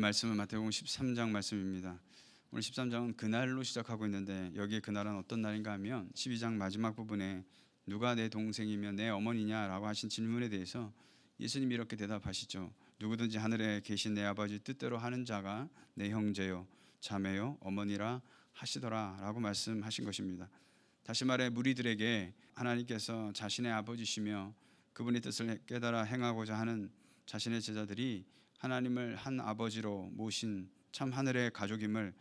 말씀은 마태복음 13장 말씀입니다. 오늘 13장은 그날로 시작하고 있는데 여기에 그날은 어떤 날인가 하면 12장 마지막 부분에 누가 내 동생이며 내 어머니냐라고 하신 질문에 대해서 예수님이 이렇게 대답하시죠. 누구든지 하늘에 계신 내 아버지 뜻대로 하는 자가 내 형제요 자매요 어머니라 하시더라 라고 말씀하신 것입니다. 다시 말해 무리들에게 하나님께서 자신의 아버지시며 그분의 뜻을 깨달아 행하고자 하는 자신의 제자들이 하나님을 한 아버지로 모신 참 하늘의 가족임을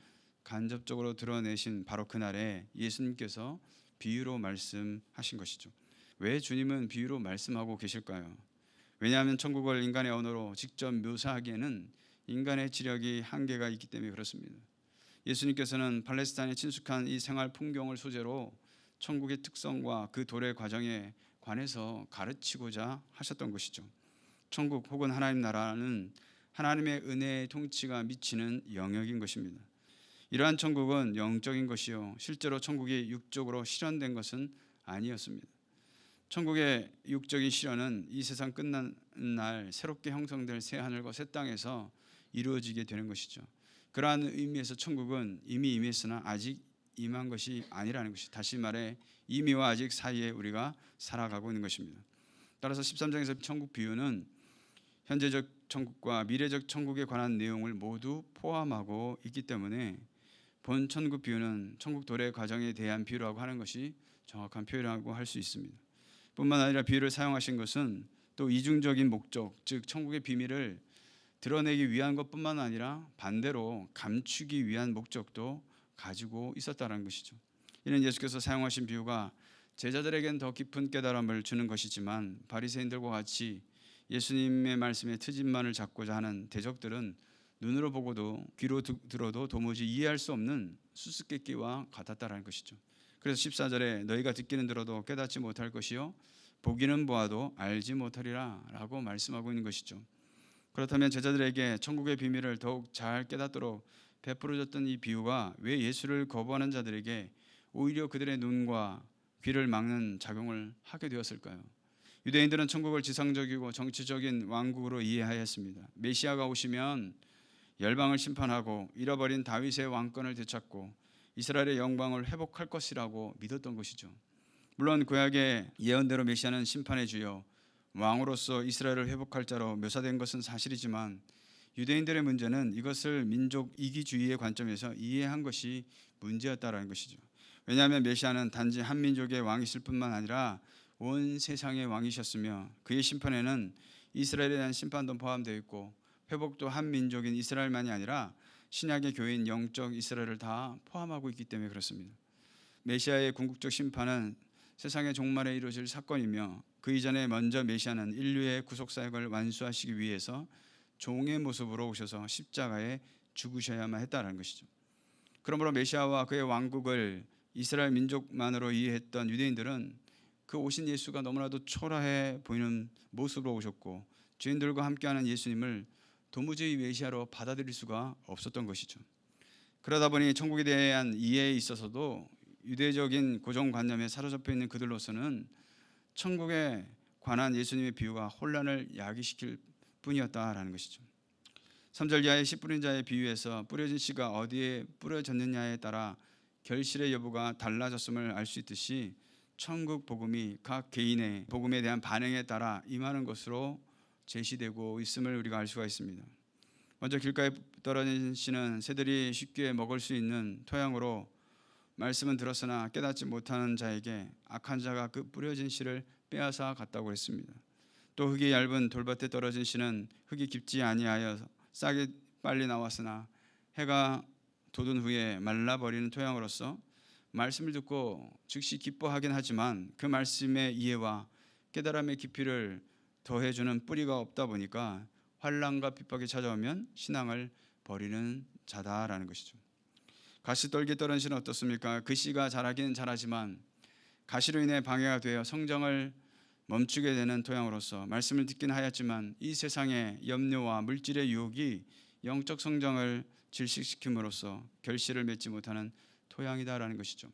간접적으로 드러내신 바로 그날에 예수님께서 비유로 말씀하신 것이죠. 왜 주님은 비유로 말씀하고 계실까요? 왜냐하면 천국을 인간의 언어로 직접 묘사하기에는 인간의 지력이 한계가 있기 때문에 그렇습니다. 예수님께서는 팔레스타인에 친숙한 이 생활 풍경을 소재로 천국의 특성과 그 도래 과정에 관해서 가르치고자 하셨던 것이죠. 천국 혹은 하나님 나라는 하나님의 은혜의 통치가 미치는 영역인 것입니다. 이러한 천국은 영적인 것이요 실제로 천국이 육적으로 실현된 것은 아니었습니다. 천국의 육적인 실현은 이 세상 끝난 날 새롭게 형성될 새 하늘과 새 땅에서 이루어지게 되는 것이죠. 그러한 의미에서 천국은 이미 임했으나 아직 임한 것이 아니라는 것이, 다시 말해 이미와 아직 사이에 우리가 살아가고 있는 것입니다. 따라서 13장에서 천국 비유는 현재적 천국과 미래적 천국에 관한 내용을 모두 포함하고 있기 때문에 본 천국 비유는 천국 도래 과정에 대한 비유라고 하는 것이 정확한 표현이라고 할 수 있습니다. 뿐만 아니라 비유를 사용하신 것은 또 이중적인 목적, 즉 천국의 비밀을 드러내기 위한 것뿐만 아니라 반대로 감추기 위한 목적도 가지고 있었다는 것이죠. 이는 예수께서 사용하신 비유가 제자들에겐 더 깊은 깨달음을 주는 것이지만 바리새인들과 같이 예수님의 말씀에 트집만을 잡고자 하는 대적들은 눈으로 보고도 귀로 들어도 도무지 이해할 수 없는 수수께끼와 같았다라는 것이죠. 그래서 14절에 너희가 듣기는 들어도 깨닫지 못할 것이요 보기는 보아도 알지 못하리라 라고 말씀하고 있는 것이죠. 그렇다면 제자들에게 천국의 비밀을 더욱 잘 깨닫도록 베풀어졌던 이 비유가 왜 예수를 거부하는 자들에게 오히려 그들의 눈과 귀를 막는 작용을 하게 되었을까요? 유대인들은 천국을 지상적이고 정치적인 왕국으로 이해하였습니다. 메시아가 오시면 열방을 심판하고 잃어버린 다윗의 왕권을 되찾고 이스라엘의 영광을 회복할 것이라고 믿었던 것이죠. 물론 구약의 예언대로 메시아는 심판의 주요 왕으로서 이스라엘을 회복할 자로 묘사된 것은 사실이지만 유대인들의 문제는 이것을 민족 이기주의의 관점에서 이해한 것이 문제였다라는 것이죠. 왜냐하면 메시아는 단지 한 민족의 왕이실 뿐만 아니라 온 세상의 왕이셨으며 그의 심판에는 이스라엘에 대한 심판도 포함되어 있고 회복도 한 민족인 이스라엘만이 아니라 신약의 교회인 영적 이스라엘을 다 포함하고 있기 때문에 그렇습니다. 메시아의 궁극적 심판은 세상의 종말에 이루어질 사건이며 그 이전에 먼저 메시아는 인류의 구속사역을 완수하시기 위해서 종의 모습으로 오셔서 십자가에 죽으셔야만 했다는 것이죠. 그러므로 메시아와 그의 왕국을 이스라엘 민족만으로 이해했던 유대인들은 그 오신 예수가 너무나도 초라해 보이는 모습으로 오셨고 죄인들과 함께하는 예수님을 도무지 메시아로 받아들일 수가 없었던 것이죠. 그러다 보니 천국에 대한 이해에 있어서도 유대적인 고정관념에 사로잡혀 있는 그들로서는 천국에 관한 예수님의 비유가 혼란을 야기시킬 뿐이었다라는 것이죠. 3절 이하의 씨 뿌린 자의 비유에서 뿌려진 씨가 어디에 뿌려졌느냐에 따라 결실의 여부가 달라졌음을 알 수 있듯이 천국 복음이 각 개인의 복음에 대한 반응에 따라 임하는 것으로 제시되고 있음을 우리가 알 수가 있습니다. 먼저 길가에 떨어진 씨는 새들이 쉽게 먹을 수 있는 토양으로 말씀은 들었으나 깨닫지 못하는 자에게 악한 자가 그 뿌려진 씨를 빼앗아 갔다고 했습니다. 또 흙이 얇은 돌밭에 떨어진 씨는 흙이 깊지 아니하여 싹이 빨리 나왔으나 해가 돋은 후에 말라버리는 토양으로서 말씀을 듣고 즉시 기뻐하긴 하지만 그 말씀의 이해와 깨달음의 깊이를 더해주는 뿌리가 없다 보니까 환난과 핍박이 찾아오면 신앙을 버리는 자다라는 것이죠. 가시떨기 떨어진 씨는 어떻습니까? 그 씨가 자라기는 자라지만 가시로 인해 방해가 되어 성장을 멈추게 되는 토양으로서 말씀을 듣긴 하였지만 이 세상의 염려와 물질의 유혹이 영적 성장을 질식시킴으로써 결실을 맺지 못하는 토양이다라는 것이죠.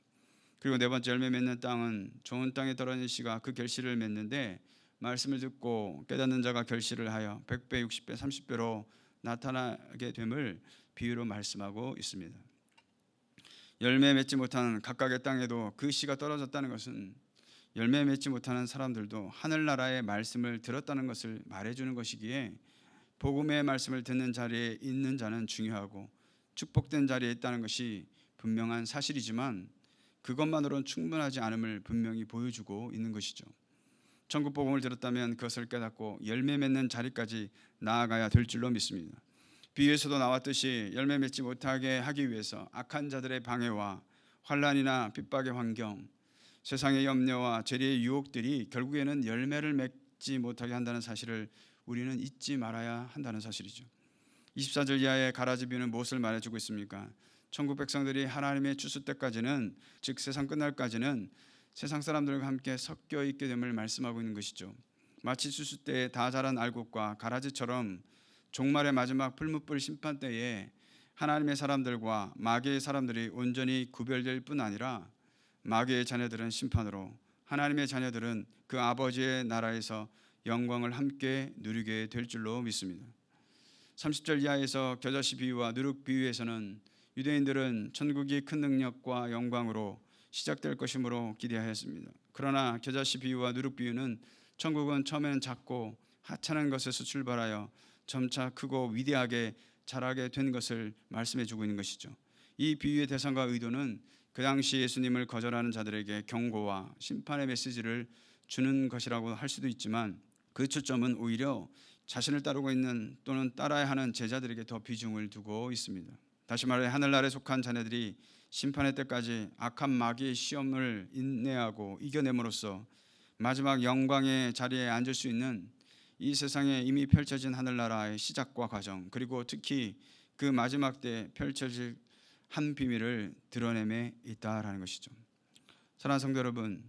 그리고 네 번째 열매 맺는 땅은 좋은 땅에 떨어진 씨가 그 결실을 맺는데 말씀을 듣고 깨닫는 자가 결실을 하여 100배, 60배, 30배로 나타나게 됨을 비유로 말씀하고 있습니다. 열매 맺지 못한 각각의 땅에도 그 씨가 떨어졌다는 것은 열매 맺지 못하는 사람들도 하늘나라의 말씀을 들었다는 것을 말해주는 것이기에 복음의 말씀을 듣는 자리에 있는 자는 중요하고 축복된 자리에 있다는 것이 분명한 사실이지만 그것만으로는 충분하지 않음을 분명히 보여주고 있는 것이죠. 천국 복음을 들었다면 그것을 깨닫고 열매 맺는 자리까지 나아가야 될 줄로 믿습니다. 비유에서도 나왔듯이 열매 맺지 못하게 하기 위해서 악한 자들의 방해와 환난이나 핍박의 환경, 세상의 염려와 죄의 유혹들이 결국에는 열매를 맺지 못하게 한다는 사실을 우리는 잊지 말아야 한다는 사실이죠. 24절 이하의 가라지 비유는 무엇을 말해주고 있습니까? 천국 백성들이 하나님의 추수 때까지는, 즉 세상 끝날까지는 세상 사람들과 함께 섞여 있게 됨을 말씀하고 있는 것이죠. 마치 추수 때에 다 자란 알곡과 가라지처럼 종말의 마지막 풀무불 심판 때에 하나님의 사람들과 마귀의 사람들이 온전히 구별될 뿐 아니라 마귀의 자녀들은 심판으로, 하나님의 자녀들은 그 아버지의 나라에서 영광을 함께 누리게 될 줄로 믿습니다. 30절 이하에서 겨자씨 비유와 누룩 비유에서는 유대인들은 천국이 큰 능력과 영광으로 시작될 것이므로 기대하였습니다. 그러나 겨자씨 비유와 누룩 비유는 천국은 처음에는 작고 하찮은 것에서 출발하여 점차 크고 위대하게 자라게 된 것을 말씀해 주고 있는 것이죠. 이 비유의 대상과 의도는 그 당시 예수님을 거절하는 자들에게 경고와 심판의 메시지를 주는 것이라고 할 수도 있지만 그 초점은 오히려 자신을 따르고 있는 또는 따라야 하는 제자들에게 더 비중을 두고 있습니다. 다시 말해 하늘나라에 속한 자녀들이 심판의 때까지 악한 마귀의 시험을 인내하고 이겨냄으로써 마지막 영광의 자리에 앉을 수 있는 이 세상에 이미 펼쳐진 하늘나라의 시작과 과정, 그리고 특히 그 마지막 때 펼쳐질 한 비밀을 드러냄에 있다라는 것이죠. 사랑하는 성도 여러분,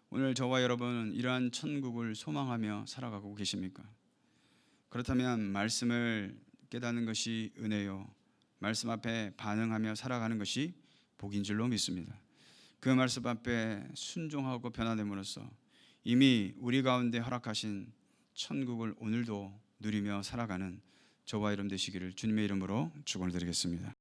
오늘 저와 여러분은 이러한 천국을 소망하며 살아가고 계십니까? 그렇다면 말씀을 깨닫는 것이 은혜요, 말씀 앞에 반응하며 살아가는 것이 복인 줄로 믿습니다. 그 말씀 앞에 순종하고 변화됨으로써 이미 우리 가운데 허락하신 천국을 오늘도 누리며 살아가는 저와 여러분 되시기를 주님의 이름으로 축원을 드리겠습니다.